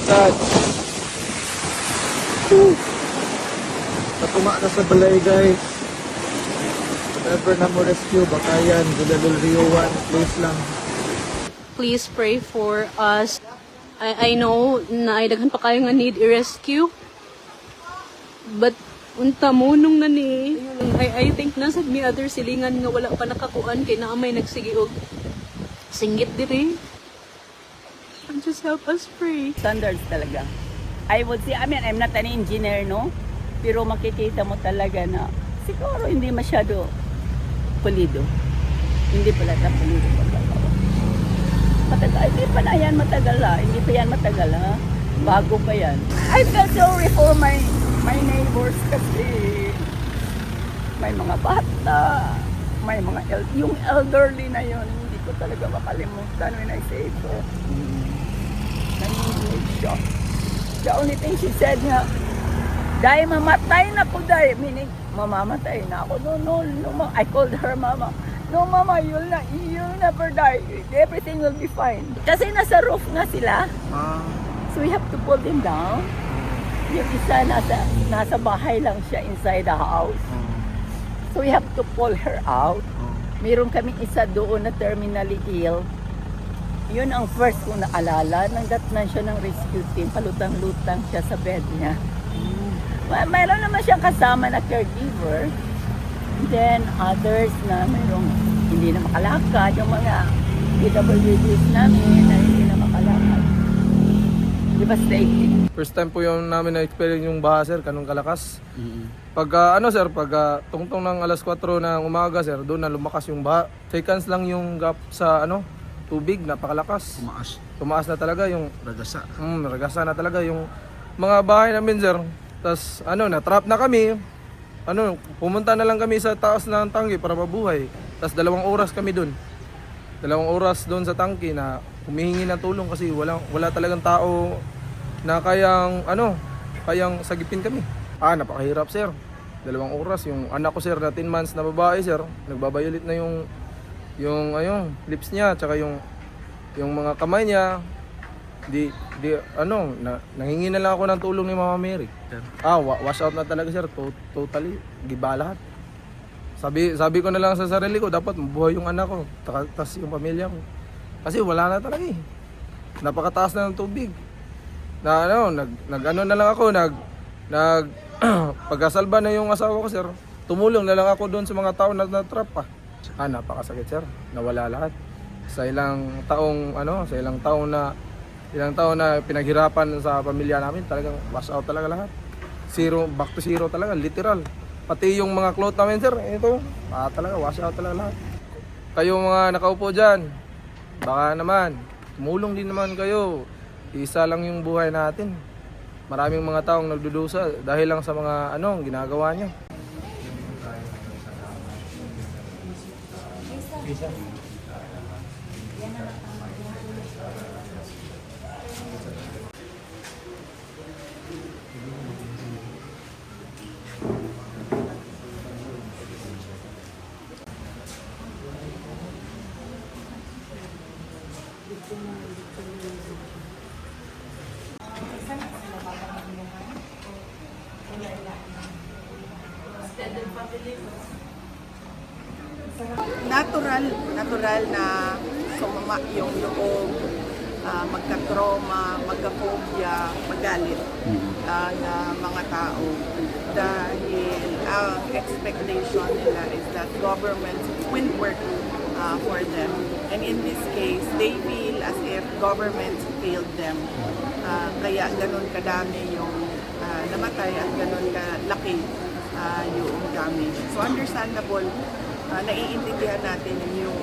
baliktad. Natuma na sa balay guys. Whatever na mo rescue, baka yan, Bulalo Rio 1, please lang. Please pray for us. I know na ay daghan pa kayo nga need i-rescue. But unta mo nung nani. I think nasa mi other silingan nga wala pa nakakuan kay naamay nagsigiog. Singgit diri. Just help us pray. Standards talaga. I would say, I mean, I'm not an engineer, no? Pero makikita mo talaga na siguro hindi masyado pulido. Hindi pala na pulido pagkakawa. Matagal, hindi pa na yan matagal ha. Hindi pa yan matagal ha. Bago pa yan. I felt sorry for my neighbors kasi may mga bata, may mga yung elderly na yun, hindi ko talaga makalimutan when I say ito. Nanginginig siya. The only thing she said nga, dahil mamatay na ko dahil, meaning mamamatay na ako. No, I called her mama. No mama, you'll never die. Everything will be fine. Kasi nasa roof nga sila. So we have to pull them down. Yung isa nasa bahay lang siya inside the house. So we have to pull her out. Meron kaming isa doon na terminally ill. Yun ang first kong naalala. Nangdatnan siya ng rescue team. Palutang-lutang siya sa bed niya. Mayroon naman siyang kasama na caregiver. Then others na mayroong hindi na makalakad. Yung mga PWDs namin na hindi na makalakad. Devastating. First time po yung namin na-experience yung baha sir, kanong kalakas. Pag tungtong ng alas 4 ng umaga sir, doon na lumakas yung baha. Seconds lang yung gap sa tubig, napakalakas. Tumaas na talaga yung ragasa. Ragasa na talaga yung mga bahay namin sir. Tapos na-trap na kami. Pumunta na lang kami sa taas ng tangke para mabuhay. Tapos 2 oras kami doon. 2 oras doon sa tangke na humihingi ng tulong kasi wala talagang tao na kayang sagipin kami. Napakahirap sir. 2 oras yung anak ko sir na 10 months na babae sir, nagbabayulit na yung lips niya tsaka yung mga kamay niya. Nanghingi na lang ako ng tulong ni Mama Mary. Wash out na talaga sir, totally giba lahat. Sabi ko na lang sa sarili ko, dapat mabuhay yung anak ko, tas yung pamilya ko. Kasi wala na talaga eh. Napakataas na ng tubig. Na na lang ako, pagkasalba na yung asawa ko sir, tumulong na lang ako doon sa mga tao na natrap pa. Napakasakit sir, nawala lahat. Sa ilang taong na pinaghirapan sa pamilya namin, talagang wash out talaga lahat. Back to zero talaga, literal. Pati yung mga clothes namin sir, ito, talaga wash out talaga lahat. Kayo mga nakaupo dyan, baka naman, tumulong din naman kayo. Isa lang yung buhay natin. Maraming mga taong nagdudusa dahil lang sa mga ginagawa niyo. Natural na sumama yung loob, magka-trauma, magka-phobia, magalit ang mga tao. Dahil ang expectation nila is that governments will work for them. And in this case, they feel as if governments failed them. Kaya ganun kadami yung namatay at ganun kalaki yung damage. So understandable, naiintindihan natin yung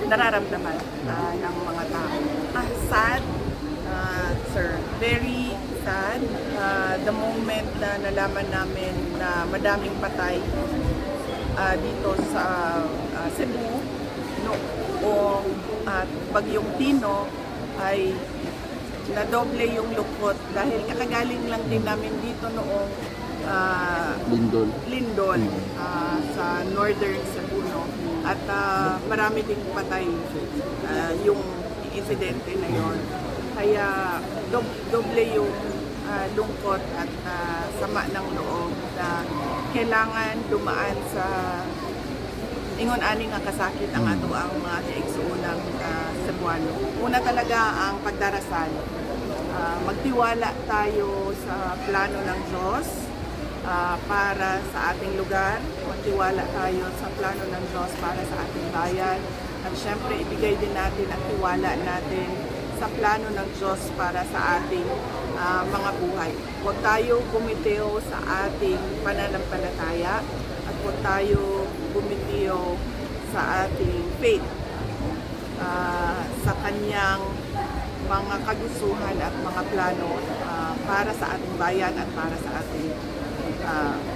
nararamdaman ng mga tao. Sad, sir. Very sad. The moment na nalaman namin na madaming patay dito sa Cebu noong Bagyong Tino ay nadoble yung lungkot dahil kakagaling lang din namin dito noong Lindol sa Northern Cebu, at marami ding patay yung insidente na yon. Kaya doble yung lungkot at sama ng loob na kailangan dumaan sa ingon ani nga kasakit ang ato ang mga kaigsuunang Cebuano. Una talaga ang pagdarasal. Magtiwala tayo sa plano ng Diyos para sa ating lugar. Magtiwala tayo sa plano ng Diyos para sa ating bayan. At syempre, ibigay din natin ang tiwala natin sa plano ng Diyos para sa ating mga buhay. Huwag tayo bumitiw sa ating pananampalataya at huwag tayo bumitiw sa ating faith sa kanyang mga kagustuhan at mga plano para sa ating bayan at para sa ating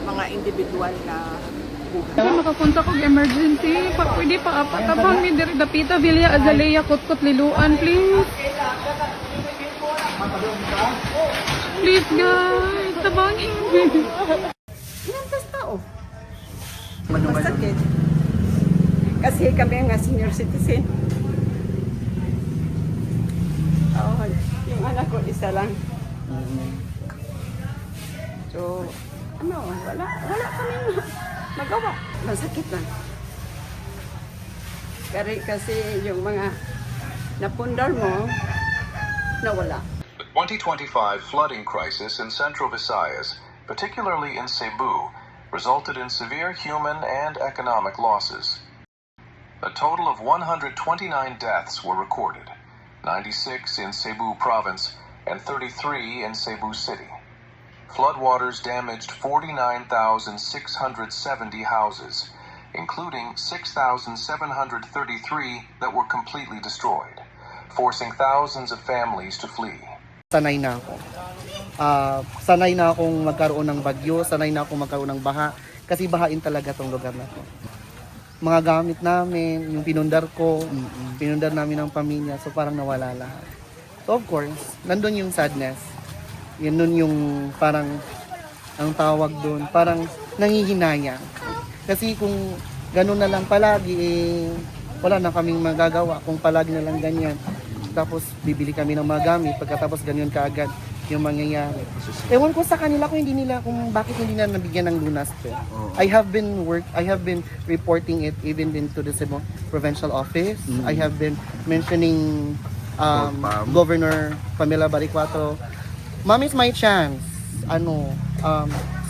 mga individual na buhay. Kaya makapunta kong emergency. Pwede pa apatabang ni Dapita Villa Azalea Kutkot Liluan, please. Please guys, tabangin. Inantas tao. Masakit. Kasi kami nga senior citizen. Oh, yung anak ko isa lang. So, wala kami magawa. Masakit lang. Kasi yung mga napundar mo, nawala. The 2025 flooding crisis in central Visayas, particularly in Cebu, resulted in severe human and economic losses. A total of 129 deaths were recorded, 96 in Cebu province and 33 in Cebu City. Floodwaters damaged 49,670 houses, including 6,733 that were completely destroyed, forcing thousands of families to flee. Sanay na ako. Sanay na akong magkaroon ng bagyo, sanay na akong magkaroon ng baha, kasi bahain talaga tong lugar na to. Mga gamit namin, yung pinundar ko, pinundar namin ng pamilya, so parang nawala lahat. So of course, nandun yung sadness. Yun nun yung parang, ang tawag doon, parang nangihinayang. Kasi kung ganun na lang palagi, wala na kaming magagawa. Kung palagi na lang ganyan, tapos bibili kami ng mga gamit, pagkatapos ganyan kaagad yung mangyayari. Ewan ko sa kanila kung bakit hindi na nabigyan ng lunas to. I have been reporting it even into the Cebu Provincial Office. I have been mentioning Governor Pamela Baricuato. Ma'am, it's my chance.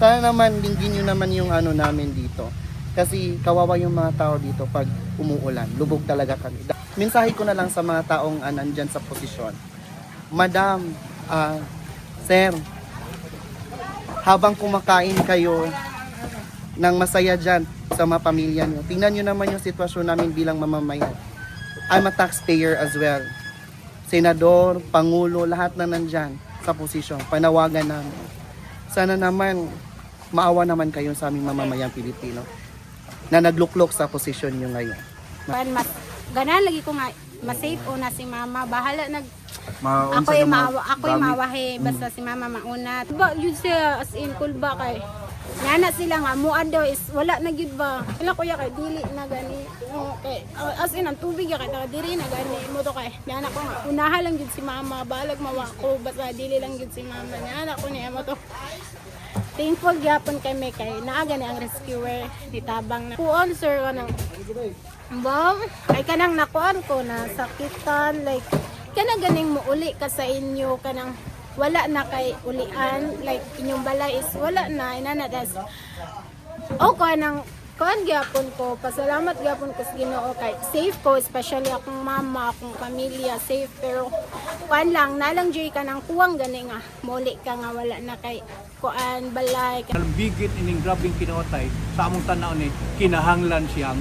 Sana naman linggin niyo naman yung namin dito. Kasi kawawa yung mga tao dito pag umuulan. Lubog talaga kami. Mensahe ko na lang sa mga taong nandyan sa posisyon. Madam, Sir, habang kumakain kayo ng masaya dyan sa mga pamilya nyo, tingnan nyo naman yung sitwasyon namin bilang mamamayan. I'm a taxpayer as well. Senador, Pangulo, lahat na nandyan sa posisyon. Panawagan namin. Sana naman, maawa naman kayo sa aming mamamayang Pilipino na nagluklok sa posisyon nyo ngayon. Mas ganan lagi ko nga ma-safe una si mama bahala ako'y mawahe basta si mama mauna ba yun siya as in kulba kay nana sila nga muad daw is wala na gyud ba wala kuya kay dili na gani okay as in ang tubig kay taga diri na gani mo to kay nana ko nga unaha lang gyud si mama balag mawa ko basta dili lang gyud si mama nana ko niya mo to. Thankful gyapon kami kay naa gani ang rescuer nitabang na kuon sir kanang Bang, ay kanang nakuan ko na sakitan like kanang ganing mo uli ka sa inyo kanang wala na kay ulian like inyong balay is wala na inanadas. O kanang kuan gyapon ko pasalamat gyapon ko sa Ginoo kay safe ko especially akong mama akong pamilya safe pero kuan lang nalang joy kanang kuwang gani nga muli ka nga wala na kay kuan balay. Bigit ining grabing kinaotay sa among tanaw ni kinahanglan siyang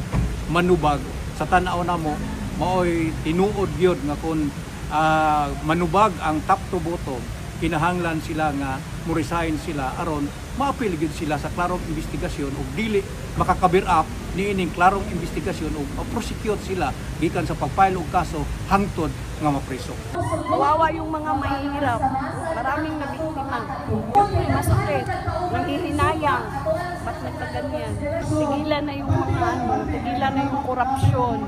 manubag sa tanaw na mo maoy tinuod gyud nga kun manubag ang top to bottom kinahanglan sila nga mo-resign sila aron maapil gyud sila sa klarong investigasyon ug dili makakabir up niining klarong investigasyon ug ma-prosecute sila gikan sa pag-file og kaso hangtod nga mapreso. Kawawa yung mga mahihirap. Maraming nabiktima. Yung masakit, nanghihinayang. Ba't nagkaganyan? Tigilan na yung mga tigilan na yung korupsyon.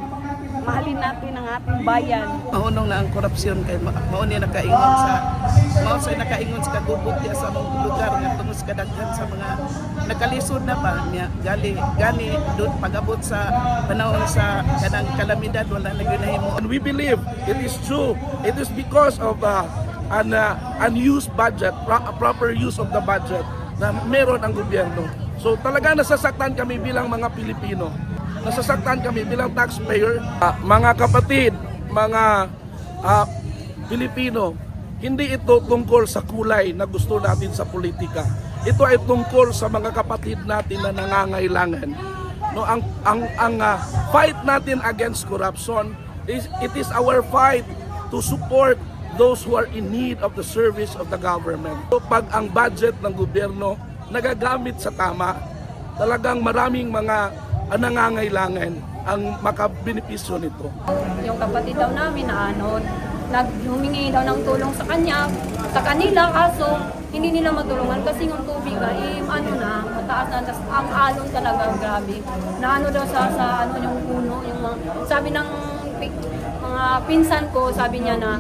mahalin natin ang ating bayan. Maunong na ang korupsyon kay mauni nakaingon sa kagubot niya sa mga lugar nga tungod sa kadaghan sa mga nakalisod na ba niya gani doon pag-abot sa panahon sa kanang kalamidad wala na ginahimo. And we believe it is true. It is because of an unused budget, proper use of the budget na meron ang gobyerno. So talaga nasasaktan kami bilang mga Pilipino. Nasasaktan kami bilang taxpayer. Mga kapatid, mga Pilipino, hindi ito tungkol sa kulay na gusto natin sa politika. Ito ay tungkol sa mga kapatid natin na nangangailangan. No, ang fight natin against corruption it is our fight to support those who are in need of the service of the government. So, pag ang budget ng gobyerno nagagamit sa tama, talagang maraming mga nangangailangan ang makabenepisyo nito. Yung kapatid daw namin na humingi daw ng tulong sa kanila, kaso hindi nila matulungan kasi yung tubig mataas na, tas ang alon talaga, grabe. Na daw sa yung puno, sabi ng mga pinsan ko, sabi niya na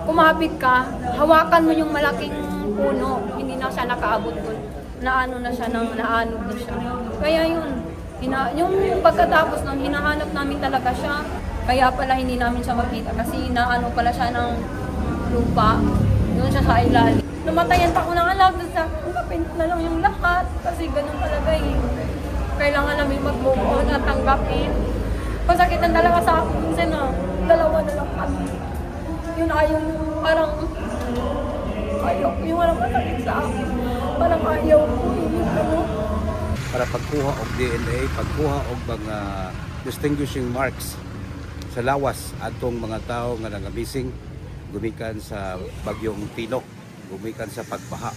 kumapit ka, hawakan mo yung malaking puno, hindi na siya nakaabot doon. Naano na siya. Kaya yung pagkatapos nun, hinahanap namin talaga siya. Kaya pala hindi namin siya makita kasi naano pala siya ng lupa. Doon siya sa ilalim. Namatayan pa ko ng alam doon sa kapin na lang yung lahat kasi ganun talaga eh. Kailangan namin mag-move on at tanggapin. Pasakit ang dalawa sa akin kasi dalawa na lang kami. Yun ayaw parang yung walang masakit sa akin. Parang ayaw ko para pagkuha og DNA, pagkuha og mga distinguishing marks sa lawas atong mga tao nga nangamising gumikan sa bagyong Tino, gumikan sa pagbaha.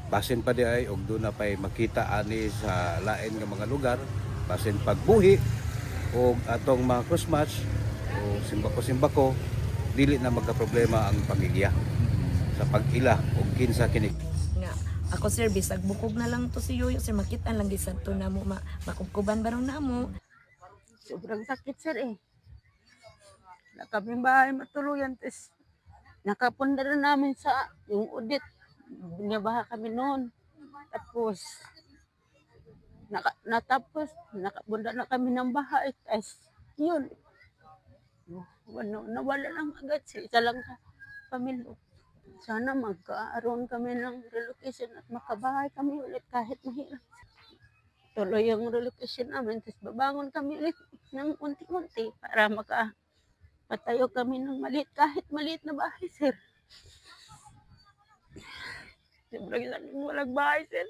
Basin pa di ay og doon na pay makita ani sa lain nga mga lugar, basin pagbuhi og atong mga crossmatch o simbako-simbako, dili na magka-problema ang pamilya sa pag-ila og kinsa kini. Ako sir, bisag bukog na lang to si Yoyo sir, makita lang di santo na mo, makubkuban ba na mo. Sobrang sakit sir eh. Kaming bahay matuluyan, nakapunda na namin sa yung audit. Binabaha kami noon. Tapos, nakabunda na kami ng bahay. Yun. Nawala lang agad sila. Isa lang ka pamilya. Sana magkaaroon kami ng relocation at makabahay kami ulit kahit mahirap. Tuloy yung relocation namin. Tapos babangon kami ulit ng unti-unti para patayo kami ng maliit, kahit maliit na bahay, sir. Sobrang walang bahay, sir.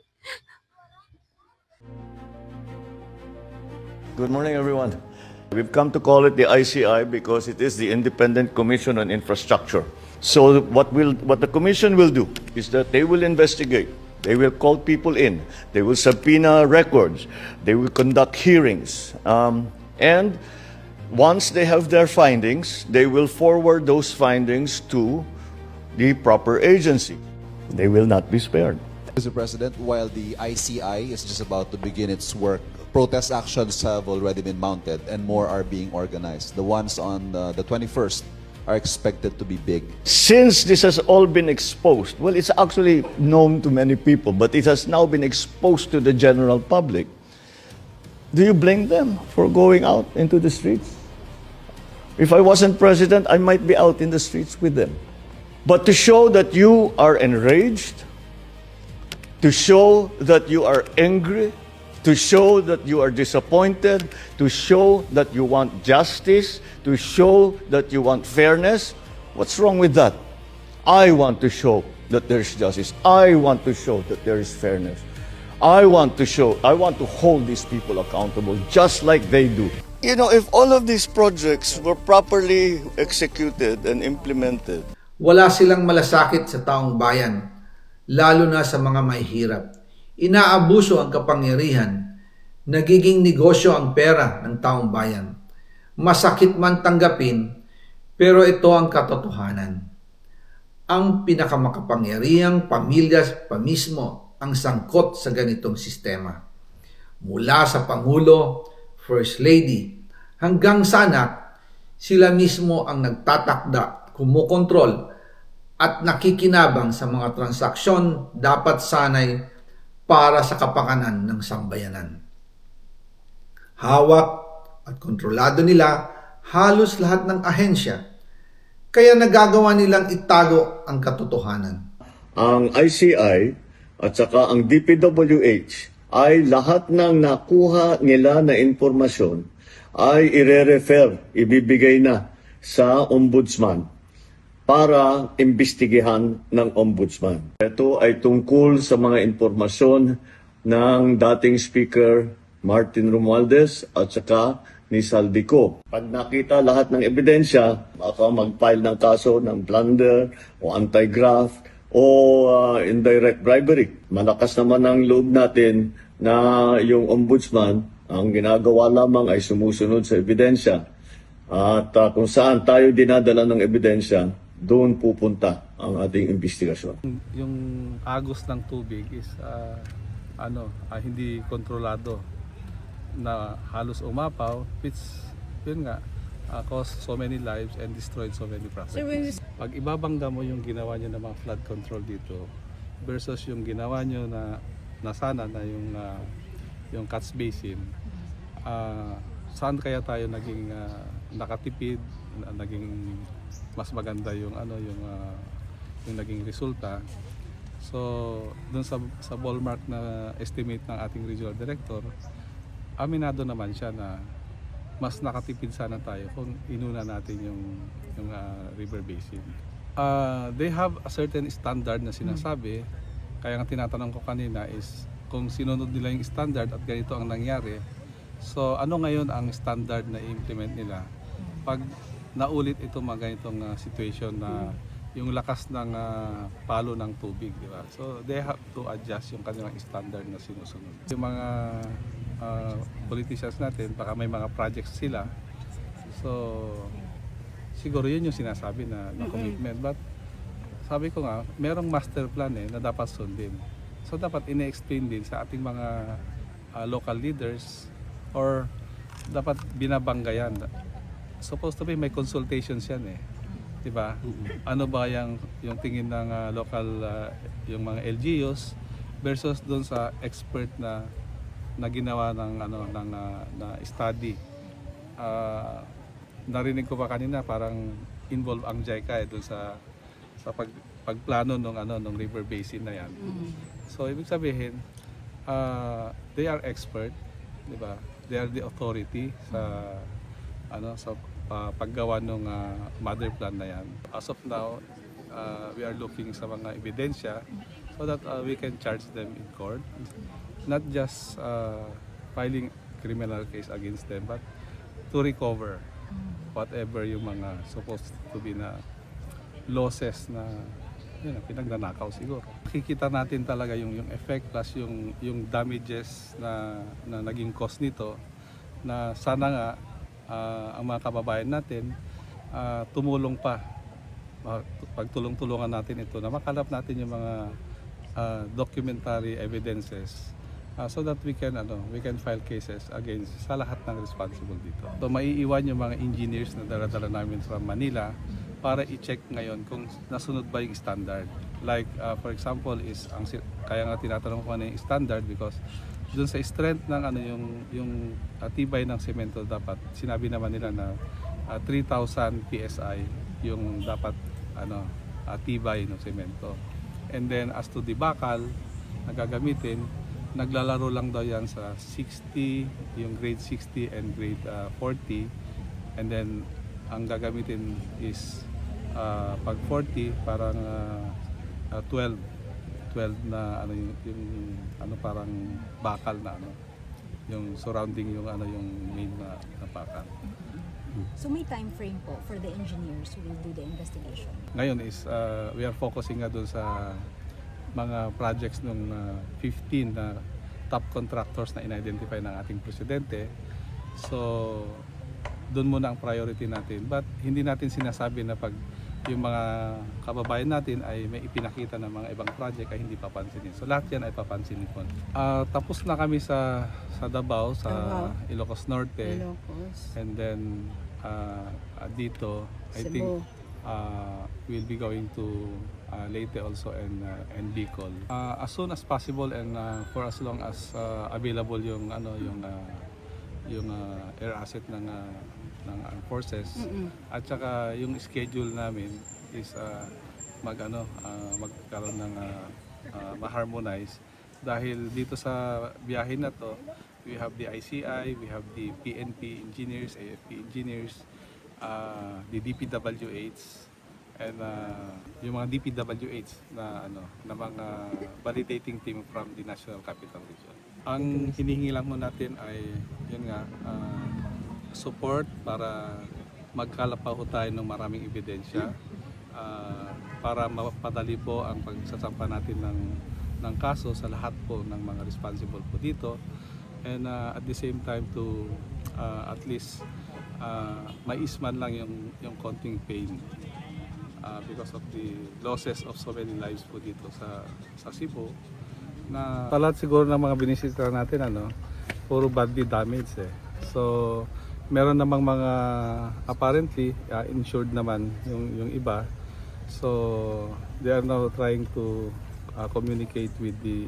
Good morning, everyone. We've come to call it the ICI because it is the Independent Commission on Infrastructure. So what the commission will do is that they will investigate. They will call people in. They will subpoena records. They will conduct hearings. And once they have their findings, they will forward those findings to the proper agency. They will not be spared. Mr. President, while the ICI is just about to begin its work, protest actions have already been mounted and more are being organized. The ones on the 21st are expected to be big. Since this has all been exposed, well, it's actually known to many people, but it has now been exposed to the general public. Do you blame them for going out into the streets? If I wasn't president, I might be out in the streets with them. But to show that you are enraged, to show that you are angry, to show that you are disappointed, to show that you want justice, to show that you want fairness, what's wrong with that? I want to show that there's justice. I want to show that there is fairness. I want to hold these people accountable just like they do. You know, if all of these projects were properly executed and implemented, wala silang malasakit sa taong bayan, lalo na sa mga mahihirap. Inaabuso ang kapangyarihan, nagiging negosyo ang pera ng taong bayan. Masakit man tanggapin, pero ito ang katotohanan. Ang pinakamakapangyarihang pamilya pa mismo ang sangkot sa ganitong sistema. Mula sa Pangulo, First Lady, hanggang sa anak Sila mismo ang nagtatakda, kumukontrol at nakikinabang sa mga transaksyon dapat sanay para sa kapakanan ng sambayanan. Hawak at kontrolado nila halos lahat ng ahensya, kaya nagagawa nilang itago ang katotohanan. Ang ICI at saka ang DPWH ay lahat ng nakuha nila na impormasyon ay ire-refer, ibibigay na sa ombudsman para imbestigahan ng ombudsman. Ito ay tungkol sa mga impormasyon ng dating Speaker Martin Romualdez at saka ni Saldico. Pag nakita lahat ng ebidensya, baka mag-file ng kaso ng plunder o anti-graft o indirect bribery. Malakas naman ang loob natin na yung ombudsman ang ginagawa lamang ay sumusunod sa ebidensya. At kung saan tayo dinadala ng ebidensya, doon pupunta ang ating investigasyon. Yung agos ng tubig is hindi kontrolado, na halos umapaw, which yun nga cost so many lives and destroyed so many properties. Pag ibabangga mo yung ginawa nyo ng mga flood control dito versus yung ginawa nyo na sana na yung catch basin, saan kaya tayo naging nakatipid, naging mas maganda yung yung naging resulta. So dun sa ballpark na estimate ng ating regional director, aminado naman siya na mas nakatipid sana tayo kung inuna natin yung river basin. They have a certain standard na sinasabi, kaya nga tinatanong ko kanina is kung sinunod nila yung standard at ganito ang nangyari. So ano ngayon ang standard na i-implement nila pag naulit ito mga ganitong situation na yung lakas ng palo ng tubig, di ba? So they have to adjust yung kanilang standard na sinusunod. Yung mga politicians natin, baka may mga projects sila. So siguro yun yung sinasabi na commitment. But sabi ko nga, merong master plan na dapat sundin. So dapat ine-explain din sa ating mga local leaders or dapat binabanggayan. Supposed to be may consultations yan diba? Ano ba yung tingin ng local yung mga LGUs versus doon sa expert na ginawa ng na study. Narinig ko pa kanina parang involve ang JICA doon sa pagplano ng river basin na yan. So ibig sabihin they are expert, di ba? They are the authority sa paggawa ng mother plan na yan. As of now, we are looking sa mga ebidensya so that we can charge them in court. Not just filing criminal case against them, but to recover whatever yung mga supposed to be na losses na pinagnanakaw siguro. Kikita natin talaga yung effect plus yung damages na naging cost nito, na sana nga ang mga kababayan natin tumulong pa, pagtulong-tulungan natin ito, na makalap natin yung mga documentary evidences so that we can file cases against sa lahat ng responsible dito. So maiiwan yung mga engineers na dala-dala namin from Manila para i-check ngayon kung nasunod ba yung standard. Like for example is kaya nga tinatanong ko yung standard because doon sa strength ng yung tibay ng semento, dapat sinabi naman nila na 3,000 PSI yung dapat tibay ng semento. And then as to the bakal na gagamitin, naglalaro lang daw yan sa 60, yung grade 60 and grade 40. And then ang gagamitin is pag 40 parang 12 na yung parang bakal na yung surrounding yung main na bakal. So may time frame po for the engineers who will do the investigation? Ngayon is we are focusing nga doon sa mga projects ng 15 na top contractors na in-identify ng ating presidente. So doon muna ang priority natin, but hindi natin sinasabi na pag yung mga kababayan natin ay may ipinakita ng mga ibang project ay hindi papansinin. So lahat yan ay papansinin po. Tapos na kami sa Davao, sa Ilocos Norte. And then dito, I think Cebu. we'll be going to Leyte also and Bicol. As soon as possible and for as long as available yung air asset ng armed forces. At saka yung schedule namin is magkaroon ng ma-harmonize dahil dito sa biyahe na to, we have the ICI, we have the PNP engineers, AFP engineers, the DPWHs, and yung mga DPWHs na mga validating team from the National Capital Region. Ang hinihingi lang mo natin ay yun nga, support para magkalapaw tayo ng maraming ebidensya para mapadali po ang pagsasampa natin ng kaso sa lahat po ng mga responsible po dito, and at the same time to at least mais man lang yung konting pain because of the losses of so many lives po dito sa Cebu na talat siguro ng mga binisita natin puro badly damaged So meron namang mga apparently insured naman yung iba. So they are now trying to communicate with the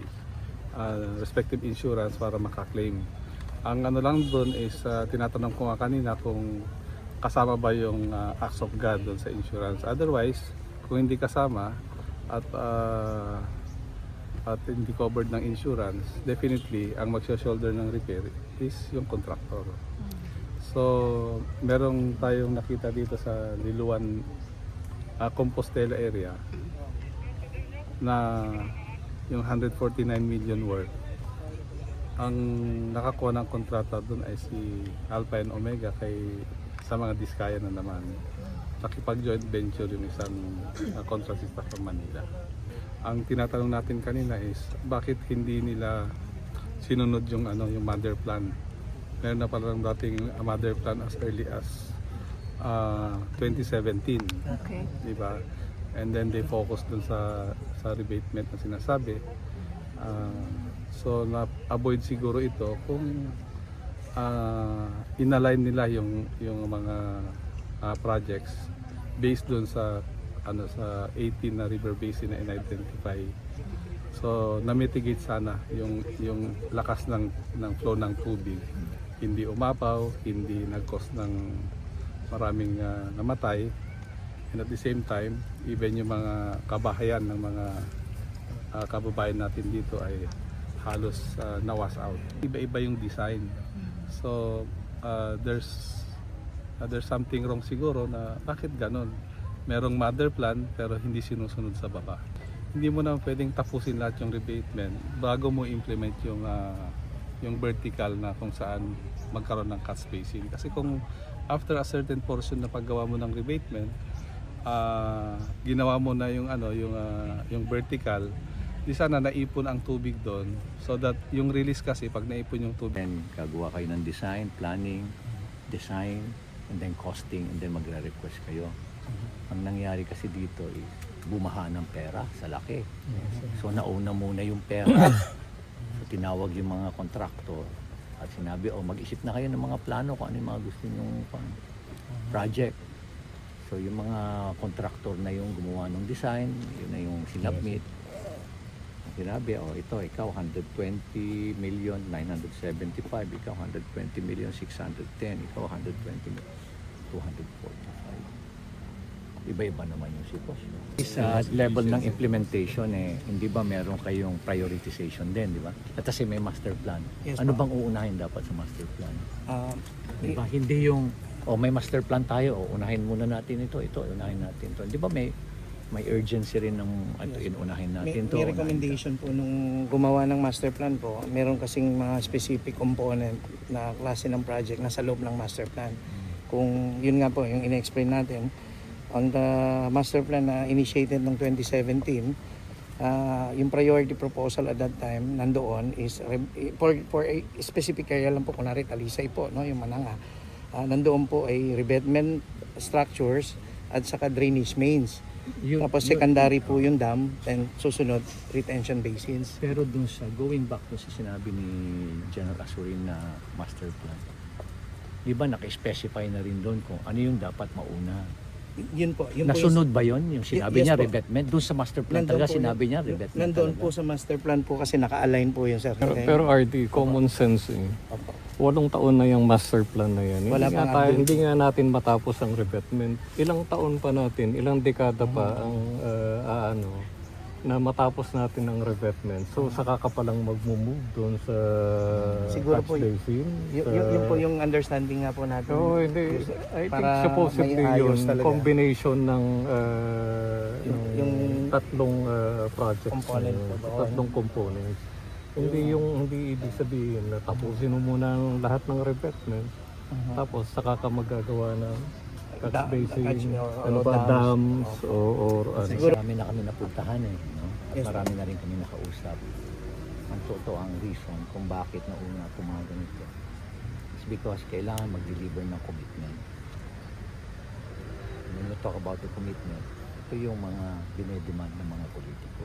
respective insurance para makaklaim. Ang lang doon is tinatanong ko nga kanina kung kasama ba yung acts of God doon sa insurance. Otherwise, kung hindi kasama at hindi covered ng insurance, definitely ang magsha-shoulder ng repair is yung contractor. So, merong tayong nakita dito sa Liloan Compostela area na yung 149 million worth. Ang nakakuha ng kontrata doon ay si Alpha and Omega sa mga Diskaya na naman. Nakipag-joint venture yung isang contractista from Manila. Ang tinatanong natin kanina is bakit hindi nila sinunod yung mother plan. Meron na palang dating mother plan as early as 2017. Okay. Diba? And then they focus dun sa rebatement na sinasabi. So na-avoid siguro ito kung inalign nila yung mga projects based dun sa sa 18 na river basin na in-identify. So na-mitigate sana yung lakas ng flow ng tubig. Hindi umapaw, hindi nag-cause ng maraming namatay. And at the same time, even yung mga kabahayan ng mga kababayan natin dito ay halos nawas out. Iba-iba yung design. So there's something wrong siguro na bakit ganon. Merong mother plan pero hindi sinusunod sa baba. Hindi mo na pwedeng tapusin lahat yung rebatement bago mo implement yung vertical na kung saan magkaroon ng cut spacing. Kasi kung after a certain portion na paggawa mo ng rebatement, ginawa mo na yung vertical, di sana naipon ang tubig doon so that yung release kasi pag naipon yung tubig. And gagawa kayo ng design, planning, design, and then costing, and then magre-request kayo. Ang nangyari kasi dito is bumaha ng pera sa laki. So nauna muna yung pera. So tinawag yung mga kontraktor at sinabi, mag-isip na kayo ng mga plano kung ano yung mga gusto nyong project. So yung mga kontraktor na yung gumawa ng design, yun na yung sinubmit. Sinabi, ito, ikaw 120 million 975, ikaw 120 million 610, ikaw 120 million 245. Iba-iba naman yung sitwasyon. Sa level ng implementation, hindi ba meron kayong prioritization din, di ba? At kasi may master plan. Yes, ano ma'am. bang uunahin dapat sa master plan? Di ba? Hindi yung, may master plan tayo, unahin muna natin ito, unahin natin ito. Di ba may urgency rin ng inuunahin natin to? May recommendation po nung gumawa ng master plan po. Meron kasing mga specific component na klase ng project na sa loob ng master plan. Kung yun nga po, yung in-explain natin, on the master plan na initiated ng 2017, yung priority proposal at that time nandoon is for a specific area lang po, kunwari Talisay po, yung Mananga. Nandoon po ay revetment structures at saka drainage mains. Tapos secondary po yung dam, and susunod retention basins. Pero dun sa going back dun sa sinabi ni General Asurin na master plan, Di ba naka-specify na rin doon kung ano yung dapat mauna? Yun po. Nasunod ba yon yung sinabi Yes niya, po. revetment? Doon sa master plan Nandun talaga po sinabi yun. niya, revetment Nandoon talaga. po sa master plan po kasi naka-align po yun, sir. Pero RD, common sense eh. 8 taon na yung master plan na yan. Wala Hindi nga, pang update. hindi nga natin matapos ang revetment. Ilang taon pa natin, ilang dekada pa ang na matapos natin ang revetment. So saka ka palang mag-move doon sa Siguro touch po basin. yun po yung understanding nga po natin. Oo, hindi. I think Para supposedly may ayos yun, talaga. combination ng yung tatlong projects. component po doon. Tatlong components. Hindi ibig sabihin na tapusin mo muna ang lahat ng revetment. Tapos saka ka magagawa ng touch basin, dams, or ano. Siguro marami na kami napuntahan eh. No? At marami na rin kami nakausap. Ang totoo ang reason kung bakit nauna itong mga ganito. It's because kailangan mag-deliver ng commitment. When you talk about the commitment, ito yung mga dinedemand ng mga politiko.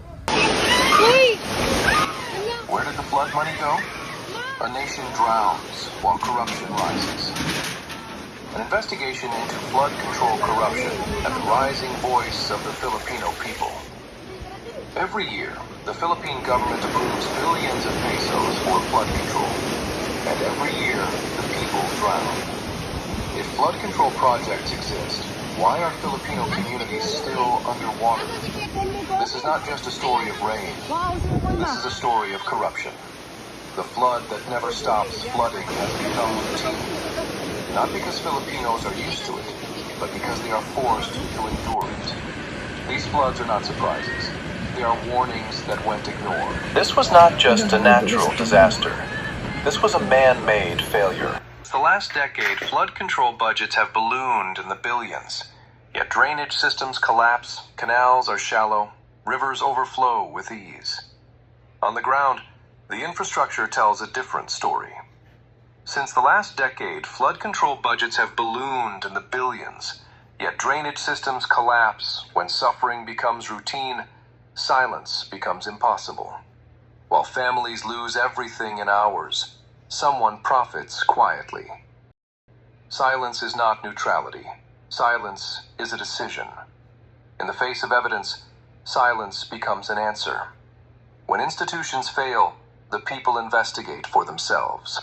Where did the flood money go? A nation drowns while corruption rises. An investigation into flood control corruption and the rising voice of the Filipino people. Every year, the Philippine government approves billions of pesos for flood control. And every year, the people drown. If flood control projects exist, why are Filipino communities still underwater? This is not just a story of rain. This is a story of corruption. The flood that never stops flooding has become routine. Not because Filipinos are used to it, but because they are forced to endure it. These floods are not surprises. They are warnings that went ignored. This was not just a natural disaster. This was a man-made failure. The last decade, flood control budgets have ballooned in the billions. Yet drainage systems collapse, canals are shallow, rivers overflow with ease. On the ground, the infrastructure tells a different story. Since the last decade, flood control budgets have ballooned in the billions, yet drainage systems collapse when suffering becomes routine, silence becomes impossible. While families lose everything in hours, someone profits quietly. Silence is not neutrality. Silence is a decision. In the face of evidence, silence becomes an answer. When institutions fail, the people investigate for themselves.